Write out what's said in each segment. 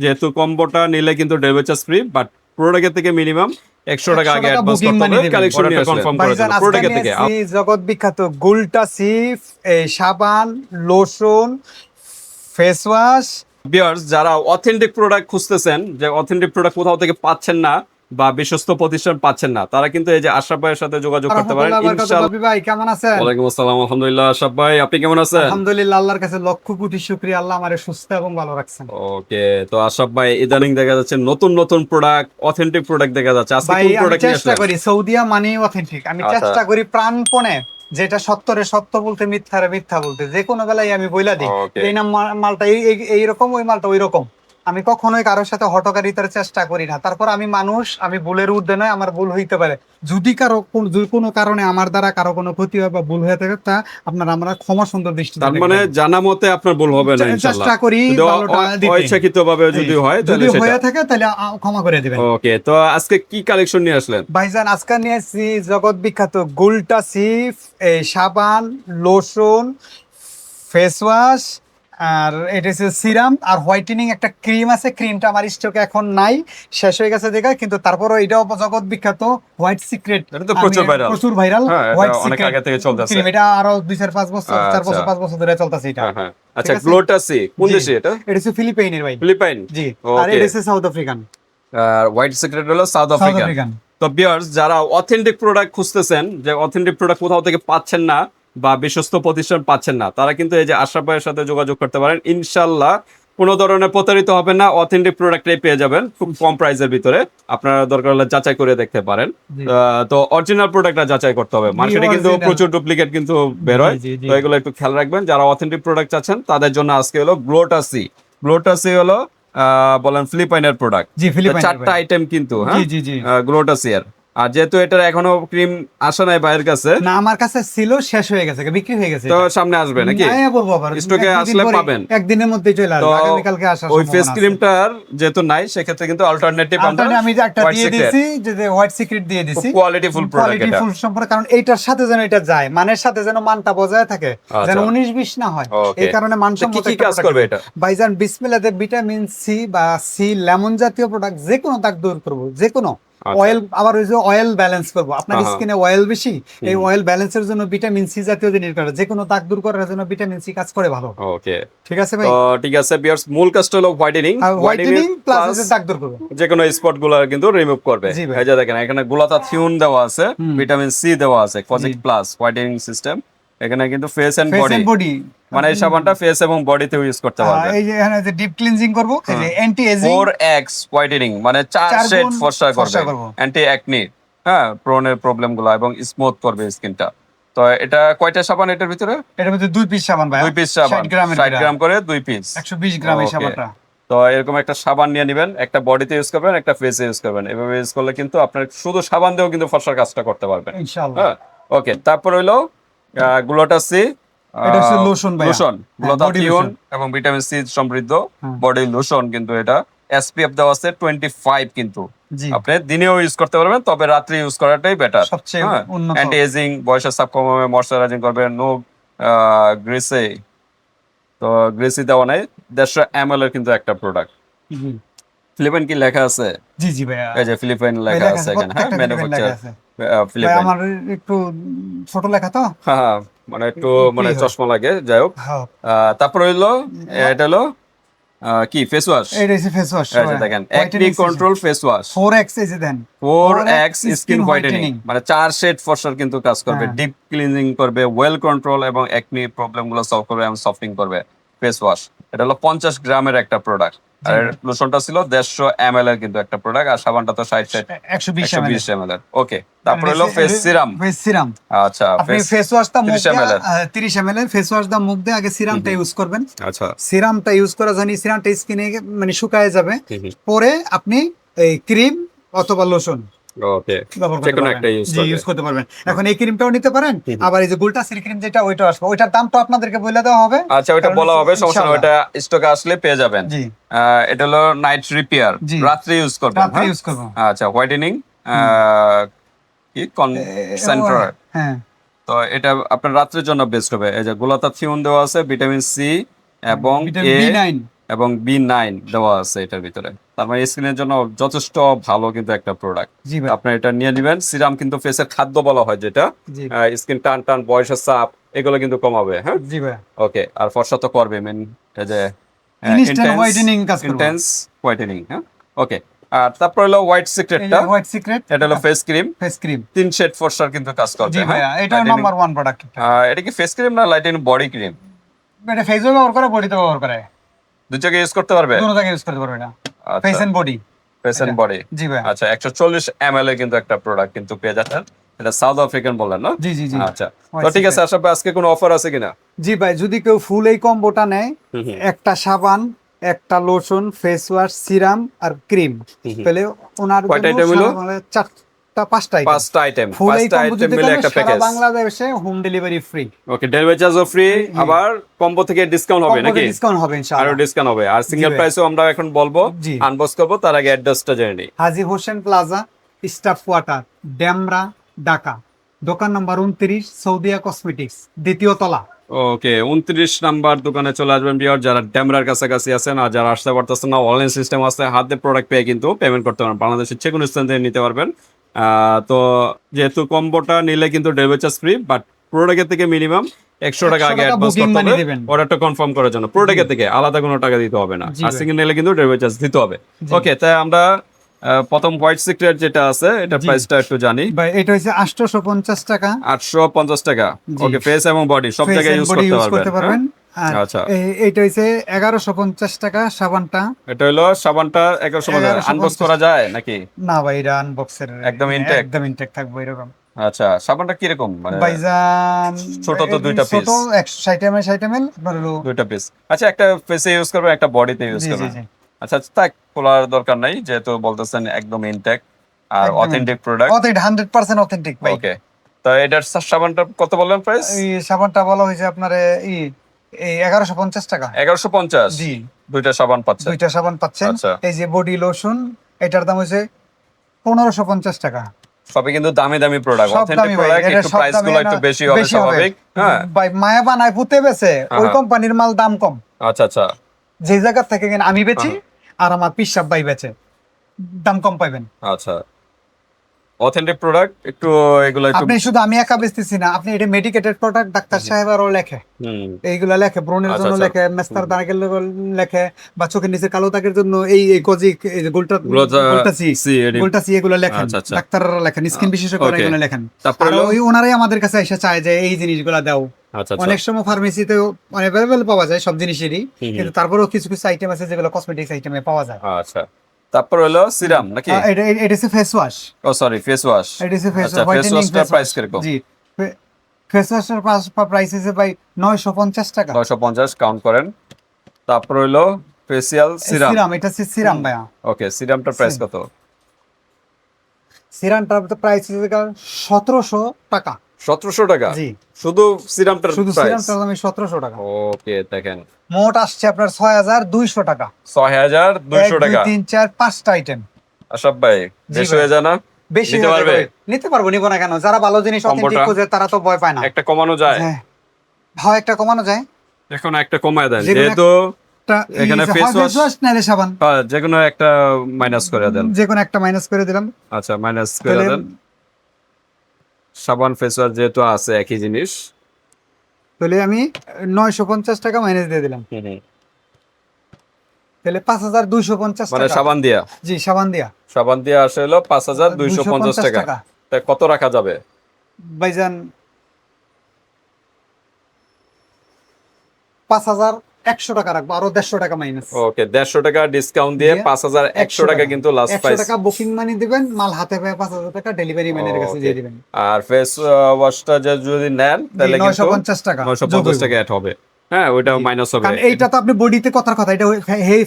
যেহেতু কম্বোটা নিলে কিন্তু ডেলিভারি চার্জ ফ্রি, বাট প্রোডাক্টের থেকে মিনিমাম 100 টাকা আগে অ্যাডভান্স করতে হবে কালেকশন নিয়ে কনফার্ম করার জন্য প্রোডাক্টের থেকে। জগৎ বিখ্যাত গুলটা সিফ, এই সাবান, লোশন, ফেস ওয়াশ। ভিউয়ার্স, যারা অথেন্টিক প্রোডাক্ট খুঁজতেছেন, যে অথেন্টিক প্রোডাক্ট কোথাও থেকে পাচ্ছেন না বা বিশ্বস্ত প্রতিষ্ঠান পাচ্ছেন না, তারা কিন্তু এই যে আশরাফ ভাইয়ের সাথে যোগাযোগ করতে পারেন ইনশাআল্লাহ। ভাই কেমন আছেন? ওয়ালাইকুম আসসালাম, আলহামদুলিল্লাহ। আশরাফ ভাই আপনি কেমন আছেন? আলহামদুলিল্লাহ, আল্লাহর কাছে লক্ষ কোটি শুকরিয়া, আল্লাহ আমারে সুস্থ এবং ভালো রাখছেন। ওকে, তো আশরাফ ভাই ইদানিং দেখা যাচ্ছে নতুন নতুন প্রোডাক্ট, অথেন্টিক প্রোডাক্ট দেখা যাচ্ছে। আজকে ভাই কোন আমি প্রোডাক্ট নিয়ে চেষ্টা আসলেন? করি সৌদিয়া মানে অথেন্টিক, আমি আচ্ছা। চেষ্টা করি প্রাণপণে যেটা সত্যরে সত্য বলতে, মিথ্যারে মিথ্যা বলতে, যে কোনো বেলায় আমি বইলা দিই ওকে। এই না মালটা এইরকম, ওই মালটা ওই রকম। আমি কখনোই কারোর সাথে হটকারিতার চেষ্টা করি না। তারপর আমি মানুষ, আমি ভুলের ঊর্ধ্বে নয়, আমার ভুল হইতে পারে। যদি কোনো কারণে আমার দ্বারা কারো কোনো ক্ষতি হয় বা ভুল হয়ে থাকে, তা আপনারা আমরা ক্ষমা সুন্দর দৃষ্টিতে তার মানে জানা মতে আপনার ভুল হবে না ইনশাআল্লাহ। চেষ্টা করি ভালোটা দিতে। অইচ্ছাকৃতভাবে যদি হয় তাহলে যদি সেটা হয়ে থাকে তাহলে ক্ষমা করে দিবেন। ওকে, তো আজকে কি কালেকশন নিয়ে আসলেন? ভাইজান আজকে নিয়েছি জগৎ বিখ্যাত গুলটা সিফ, এই সাবান, লোশন, ফেস ওয়াশ, আর এটা হচ্ছে সিরাম আর হোয়াইটেনিং একটা ক্রিম আছে। ক্রিমটা আমার স্টকে এখন নাই, শেষ হয়ে গেছে দেখা, কিন্তু তারপরও এটাও জগৎ বিখ্যাত হোয়াইট সিক্রেট। এটা তো প্রচুর ভাইরাল। হ্যাঁ, এটা অনেক আগে থেকে চলতেছে ক্রিম। এটা আরো 2-4-5 বছর, 4 বছর 5 বছর ধরে চলতেছে এটা। হ্যাঁ। আচ্ছা, গ্লোটা সি কোন দেশে এটা? এটা হচ্ছে ফিলিপাইনের ভাই। ফিলিপাইন। জি। আর এটা হচ্ছে সাউথ আফ্রিকান। আর হোয়াইট সিক্রেট হলো সাউথ আফ্রিকান। তো ভিউয়ার্স, যারা অথেন্টিক প্রোডাক্ট খুঁজতেছেন, যে অথেন্টিক প্রোডাক্ট কোথাও থেকে পাচ্ছেন না বা বিশ্বস্ত প্রতিষ্ঠান পাচ্ছেন না, তারা কিন্তু এই যে আশরাফ ভাইয়ের সাথে যোগাযোগ করতে পারেন ইনশাআল্লাহ। কোনো ধরনের প্রতারিত হবে না, অথেন্টিক প্রোডাক্টই পেয়ে যাবেন খুব কম প্রাইসের ভিতরে। আপনারা দরকার হলে যাচাই করে দেখতে পারেন। তো অরিজিনাল প্রোডাক্টটা যাচাই করতে হবে। মার্কেটে কিন্তু প্রচুর ডুপ্লিকেট কিন্তু বের হয়, তো এগুলো একটু খেয়াল রাখবেন। যারা অথেন্টিক প্রোডাক্ট চাচ্ছেন তাদের জন্য আজকে হলো গ্লোটা সি। গ্লোটা সি হলো বলেন ফিলিপাইনের প্রোডাক্ট। জি, ফিলিপাইনের। 4টা আইটেম কিন্তু, হ্যাঁ। জি জি জি। গ্লোটা সি এর। আর যেহেতু এটার এখনো ক্রিম আসে নাই ভাইয়ের কাছে, না আমার কাছে ছিল, শেষ হয়ে গেছে, বিক্রি হয়ে গেছে। তো সামনে আসবে নাকি? স্টকে আসলে পাবেন, একদিনের মধ্যে চলে আসবে, আগামী কালকে আসার ওই ফেস সম্ভাবনা আছে। ক্রিমটার যেহেতু নাই, সেক্ষেত্রে কিন্তু অল্টারনেটিভ আমরা আমি একটা দিয়ে দিয়েছি, যে হোয়াইট সিক্রেট দিয়ে দিয়েছি। কোয়ালিটিফুল প্রোডাক্ট এটা। কোয়ালিটিফুল সম্পর্কে, কারণ এইটার সাথে যেন এটা যায়, মানের সাথে যেন মানটা বজায় থাকে, যেন 19-20 না হয়। এই কারণে মানসম্মত কি কাজ করবে এটা? ভাইজান বিসমিল্লাতে ভিটামিন সি বা সি লেমন জাতীয় প্রোডাক্ট, যে কোনো দাগ দূর করব, যে কোনো অয়েল, আবার ওই যে অয়েল ব্যালেন্স করব। আপনার স্কিনে অয়েল বেশি, এই অয়েল ব্যালেন্সের জন্য ভিটামিন সি জাতীয় জিনিস করে, যে কোনো দাগ দূর করার জন্য ভিটামিন সি কাজ করে ভালো। ওকে, ঠিক আছে ভাই। তো ঠিক আছে ভিউয়ার্স, মূল কাজটা হলো হোয়াইটেনিং প্লাস দাগ দূর করবে, যে কোনো স্পট গুলো কিন্তু রিমুভ করবে। এই যে দেখেন এখানে গ্লুটাথিওন দেওয়া আছে, ভিটামিন সি দেওয়া আছে, কজিক প্লাস হোয়াইটেনিং সিস্টেম। এখানে কিন্তু ফেস এন্ড বডি, মানে এই সাবানটা ফেস এবং বডিতে ইউজ করতে পারবে। এই যে এখানে যে ডিপ ক্লিনজিং করব, এই যে অ্যান্টি এজিং 4x হোয়াইটেনিং, মানে 4 শেড ফর্সা করবে, অ্যান্টি অ্যাকনি, হ্যাঁ, ব্রনের প্রবলেম গুলো, এবং স্মুথ করবে স্কিনটা। তো এটা কয়টা সাবান এটার ভিতরে? এটার মধ্যে 2 পিস সাবান ভাই, 2 পিস সাবান, 60 গ্রাম করে 2 পিস, 120 গ্রাম এই সাবানটা। তো এরকম একটা সাবান নিয়ে নেবেন, একটা বডিতে ইউজ করবেন, একটা ফেসে ইউজ করবেন। এভাবে ইউজ করলে কিন্তু আপনার শুধু সাবান দিয়েও কিন্তু ফর্সার কাজটা করতে পারবেন ইনশাআল্লাহ। হ্যাঁ, ওকে। তারপর হইলো গ্লুটা সি, এটা হচ্ছে লোশন ভাই, লোশন, গ্লুটাথিওন এবং ভিটামিন সি সমৃদ্ধ বডি লোশন। কিন্তু এটা এসপিএফ দেওয়া আছে 25 কিন্তু। আপনি দিনেও ইউজ করতে পারবেন, তবে রাত্রে ইউজ করাটাই বেটার। সবচেয়ে উন্নত। অ্যান্টি এজিং, বয়সের চাপ কমাবে, ময়শ্চারাইজিং করবে, নো গ্রিসে, তো গ্রিসি দেওয়া নাই। 150 ml এর কিন্তু একটা প্রোডাক্ট। ফিলিপাইন কি লেখা আছে? জি জি ভাই, এই যে ফিলিপাইন লেখা আছে এখানে, হ্যাঁ, ম্যানুফ্যাকচার ফিলিপাইন। আমার একটু ছোট লেখা তো, হ্যাঁ, মানে একটু মানে চশমা লাগে, যাই হোক। তারপর হইলো এটা হলো কি ফেস ওয়াশ। এটা হচ্ছে ফেস ওয়াশ, এই যে দেখেন acne control face wash 4x, এই যে দেন 4x স্কিন হোয়াইটেনিং, মানে 4 শেড ফর্সার কিন্তু কাজ করবে, ডিপ ক্লিনজিং করবে, ওয়েল কন্ট্রোল এবং অ্যাকনি প্রবলেম গুলো সলভ করবে এবং সফটিং করবে ফেস ওয়াশ। এটা হলো 50 গ্রামের একটা প্রোডাক্ট, আর লোশনটা ছিল 150 ml এর কিন্তু একটা প্রোডাক্ট, আর সাবানটা তো 120 ml এর। ওকে, তারপর হলো ফেস সিরাম। আচ্ছা, আপনি ফেস ওয়াশটা 30 ml এর ফেস ওয়াশ দা মুখ দিয়ে আগে সিরামটা ইউজ করবেন। আচ্ছা, সিরামটা ইউজ করা জানি, সিরামটা স্কিনে মানে শুকায় যাবে, পরে আপনি এই ক্রিম অথবা লোশন ওকে, যেকোনো একটা ইউজ করতে পারবেন। এখন এই ক্রিমটাও নিতে পারেন, আবার এই যে গুলটা সি ক্রিম যেটা, ওইটা আসবে, ওইটার দাম তো আপনাদেরকে বলে দেওয়া হবে। আচ্ছা, ওইটা বলা হবে, সমস্যা নেই, ওটা স্টকে আসলে পেয়ে যাবেন। জি, এটা হলো নাইট রিপেয়ার, রাত্রে ইউজ করবেন। রাত্রে ইউজ করব। আচ্ছা, হোয়াইটেনিং কি কনসেন্ট্রেট, হ্যাঁ, তো এটা আপনার রাত্রের জন্য বেস্ট হবে। এই যে গ্লুটাথিওন দেওয়া আছে, ভিটামিন সি এবং এবং B9 দেওয়া আছে এটার ভিতরে। তার মানে স্কিনের জন্য যথেষ্ট ভালো কিন্তু একটা প্রোডাক্ট। জি ভাই, আপনার এটা নিয়ে নেবেন। সিরাম কিন্তু ফেসের খাদ্য বলা হয়, যেটা জি স্কিন টান টান, বয়সের চাপ এগুলো কিন্তু কমাবে। হ্যাঁ, জি ভাই, ওকে। আর ফর্সা তো করবে মেন, এই যে ইনস্ট্যান্ট হোয়াইটেনিং কাজ করবে। Intense whitening. হ্যাঁ, ওকে। আর তারপর হলো হোয়াইট এই সিক্রেটটা, যে হোয়াইট সিক্রেট, এটা হলো face cream. Face cream. 3 shade ফর্সার কিন্তু কাজ করবে। জি হ্যাঁ, ভাইয়া, এটা lightening- নাম্বার 1 প্রোডাক্ট। এটা কি ফেস ক্রিম না লাইটেনিং বডি ক্রিম? এটা ফেসও ব্যবহার করে, বডিতে ব্যবহার করে, দুই জায়গায় ইউজ করতে পারবে? দুটো জায়গায় ইউজ করতে পারবে এটা, face and body. Face and body. জি ভাই, আচ্ছা, 140 ml এর কিন্তু একটা প্রোডাক্ট কিন্তু পেয়ে যাচ্ছেন। এটা সাউথ আফ্রিকান বললেন না? জি জি জি। আচ্ছা, তো ঠিক আছে। আশা করি আজকে কোনো অফার আছে কিনা? জি ভাই, যদি কেউ ফুল এই কম্বোটা নেয়, হুম হুম। একটা সাবান, একটা লোশন, ফেস ওয়াশ, সিরাম আর ক্রিম, তাহলে ওনার কয়টা জন্য item হলো? সারা চারটা পাঁচটা আইটেম। 5টা আইটেম, ফুল এই 5টা কম্বো আইটেম যদি মিলে কেউ একটা সারা প্যাকেজ। বাংলাদেশে হোম ডেলিভারি ফ্রি। ওকে, ডেলিভারি চার্জও ফ্রি, আবার কম্বো থেকে ডিসকাউন্ট হবে নাকি? ডিসকাউন্ট হবে আরো ইনশাআল্লাহ। ডিসকাউন্ট হবে। আর সিঙ্গেল ভাই। প্রাইসও আমরা এখন বলবো, জি। আনবক্স করবো, তার আগে অ্যাড্রেসটা জেনে নিই। Haji Hossain plaza, staff quarter, Demra, Dhaka. দোকান নম্বর 29, সৌদিয়া কসমেটিক্স, দ্বিতীয় তলা। ওকে, 29 নাম্বার দোকানে চলে আসবেন বিয়ার, যারা ড্যামরার কাছাকাছি আছেন। আর যারা আসতে পারতেছেন না, অনলাইন সিস্টেম আছে, হাতে প্রোডাক্ট পেয়ে কিন্তু পেমেন্ট করতে পারেন, বাংলাদেশের যে কোনো স্থান থেকে নিতে পারবেন। তো যেহেতু কম্বোটা নিলে কিন্তু ডেলিভারি চার্জ ফ্রি, বাট প্রোডাক্টের থেকে মিনিমাম 100 টাকা আগে 100 টাকা অ্যাডভান্স booking করতে money হবে দিবেন। অর্ডারটা কনফার্ম করার জন্য। প্রোডাক্টের থেকে আলাদা কোনো টাকা দিতে হবে না। জি আর ভাই। সিঙ্গেল নিলে কিন্তু ডেলিভারি চার্জ দিতে হবে। জি। ওকে, তাই আমরা প্রথম হোয়াইট সিক্রেট যেটা আছে, এটা জি। প্রাইসটা একটু জানি। ভাই এটা হচ্ছে 850 টাকা। 850 টাকা। জি। ওকে, ফেস এবং বডি সব Face জায়গায় and ইউজ body use করতে পারবেন। আর আর আচ্ছা। এইটা হচ্ছে 1150 টাকা সাবানটা। এটা হলো সাবানটা 1150 আনবক্স করা যায় নাকি? না ভাই, এটা আনবক্সের একদম intact? একদম ইনটেক থাকবে এরকম। আচ্ছা, সাবানটা কিরকম মানে? ভাইজান ছোট তো দুইটা ছোট piece। 160 ml 60 ml আপনার হলো। দুইটা পিস। আচ্ছা, একটা ফেসে ইউজ করবেন, একটা বডিতে ইউজ জি জি করবেন। জি, আচ্ছা, থাক, খোলার দরকার নাই, যেহেতু বলতেছেন একদম ইনটেক্ট আর একদম অথেন্টিক প্রোডাক্ট। অথেন্টিক 100% অথেন্টিক ভাই। ওকে, তো এটার সাবানটা কত বললেন প্রাইস? এই সাবানটা বলা হয়েছে আপনার এই 1150 টাকা। 1150। জি, দুইটা সাবান পাচ্ছেন। দুইটা সাবান পাচ্ছেন। আচ্ছা। এই যে বডি লোশন, এটার দাম হচ্ছে 1550 টাকা। সবই কিন্তু দামি দামি প্রোডাক্ট, সব অথেন্টিক দামি ভাই, প্রোডাক্ট, এটা একটু সব প্রাইস দামি গুলো না, একটু বেশি হবে বেশি হবে। স্বাভাবিক। হ্যাঁ, ভাই মায়া বানায় পুঁতে বেছে, ওই হ্যাঁ। কোম্পানির মাল দাম কম। আচ্ছা আচ্ছা যে জায়গা থেকে কিনা আমি বেচি আর আমার পিসাব ভাই বেচে, দাম কম পাইবেন। আচ্ছা, অথেন্টিক প্রোডাক্ট একটু, এগুলো একটু। আপনি শুধু আমি একা বেচতেছি না, আপনি এটা মেডিকেটেড প্রোডাক্ট, ডাক্তার সাহেব আরও লেখে, হুম, এইগুলা লেখে, ব্রণের আচ্ছা, জন্য আচ্ছা। লেখে, মেস্তার দাগের লেখে, বা চোখের নিচে কালো দাগের জন্য এই কোজিক, এই যে গোলটাসি এগুলো লেখেন, আচ্ছা, আচ্ছা। ডাক্তাররা লেখেন, স্কিন বিশেষজ্ঞরা Okay. এগুলো লেখেন। তারপর আর হলো? ওই ওনারাই আমাদের কাছে এসে চায় যে এই জিনিসগুলা দাও। আচ্ছা আচ্ছা অনেক সময় ফার্মেসিতেও অ্যাভেলেবেল পাওয়া যায় সব জিনিসেরই, হুম। কিন্তু তারপরেও কিছু কিছু আইটেম আছে যেগুলো কসমেটিক্স আইটেমে পাওয়া যায়। আচ্ছা, তারপর হলো সিরাম নাকি? এটা হচ্ছে ফেস ওয়াশ। ও সরি, ফেস ওয়াশ। এটা হচ্ছে ফেস আচ্ছা, ফেস হোয়াইটেনিং ওয়াশটার প্রাইস কিরকম? জি, ফেস ওয়াশের প্রাইস আছে ভাই 950 টাকা। 950 কাউন্ট করেন। তারপর হলো ফেসিয়াল সিরাম। সিরাম, এটা হচ্ছে সিরাম ভাইয়া। ওকে, সিরামটার প্রাইস কত? সিরামটার প্রাইস হচ্ছে 1700 টাকা। 1700 টাকা? জি, শুধু সিরামটার শুধু প্রাইস? সিরামটার দাম 1700 টাকা। ওকে, দেখেন, মোট আসছে আপনার 6200 টাকা। 6200 টাকা। 1 2 3 4 5টা আইটেম। আশরাফ ভাই, জি বেশি ভাই। হয়ে যায় না? বেশি নিতে হয়ে পারবে? যাবে। নিতে পারবো, নিব না কেন? যারা ভালো জিনিস অথেন্টিক কম্বোটা? খোঁজে তারা তো ভয় পায় না। একটা কমানো যায়? হ্যাঁ, ভাও একটা কমানো যায়। এখন একটা কমায় দেন, যেকোনো যেহেতু এখানে এখানে face wash- ফেস নাইলে সাবান, যে কোনো একটা মাইনাস করে দেন। যে কোনো একটা মাইনাস করে দিলাম। আচ্ছা, মাইনাস করে তাহলে দেন। সাবান ফেস ওয়াশ যেহেতু আছে একই জিনিস। তাহলে আমি 950 টাকা মাইনাস দিয়ে দিলাম, তাহলে 5250 মানে টাকা। সাবান দিয়া? জি, সাবান দিয়া। সাবান দিয়ে আসে হলো 5250 টাকা। তাই কত রাখা যাবে? ভাইজান 5100 টাকা রাখবো, আরো 150 টাকা মাইনাস। ওকে, 150 টাকা ডিসকাউন্ট দিয়ে দিয়ে 5100 টাকা কিন্তু লাস্ট 100 প্রাইস। টাকা বুকিং মানি দিবেন, মাল হাতে পেয়ে 5000 টাকা ডেলিভারি ম্যানের কাছে দিয়ে দিবেন। আর ফেস ওয়াশটা যদি নেন তাহলে কিন্তু 950 টাকা 950 টাকা অ্যাড হবে। হ্যাঁ, ওইটা মাইনাস হবে। কারণ এইটা তো আপনি বডিতে কথার কথা, এটা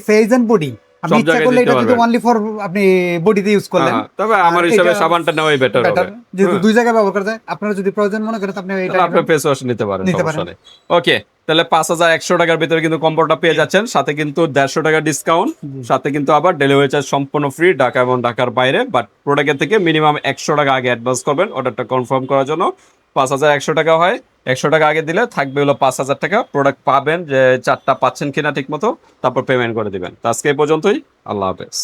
ফেজ এন্ড বডি, আপনি সব ইচ্ছা জায়গায় করলে দিতে এটা যদি পারবেন। অনলি ফর আপনি বডিতে ইউজ করলেন। হ্যাঁ, তবে আমার আর হিসাবে এটা সাবানটা নেওয়াই বেটার হবে। better, যেহেতু দুই জায়গায় ব্যবহার করা যায়, আপনারা যদি প্রয়োজন মনে করেন আপনি এটা তাহলে আপনি ফেস ওয়াশ নিতে পারেন, নিতে সমস্যা পারেন। নেই। ওকে, তাহলে 5100 টাকার ভিতরে কিন্তু কম্বোটা পেয়ে যাচ্ছেন, সাথে কিন্তু 150 টাকা ডিসকাউন্ট, সাথে কিন্তু আবার ডেলিভারি চার্জ সম্পূর্ণ ফ্রি ঢাকা এবং ঢাকার বাইরে। বাট প্রোডাক্টের থেকে মিনিমাম 100 টাকা আগে অ্যাডভান্স করবেন অর্ডারটা কনফার্ম করার জন্য। 5,100 টাকা হয়, 100 টাকা আগে দিলে থাকবে হলো 5,000 টাকা। প্রোডাক্ট পাবেন যে 4টা পাচ্ছেন কিনা ঠিক মতো, তারপর পেমেন্ট করে দিবেন। তো আজকে এই পর্যন্তই, আল্লাহ হাফেজ।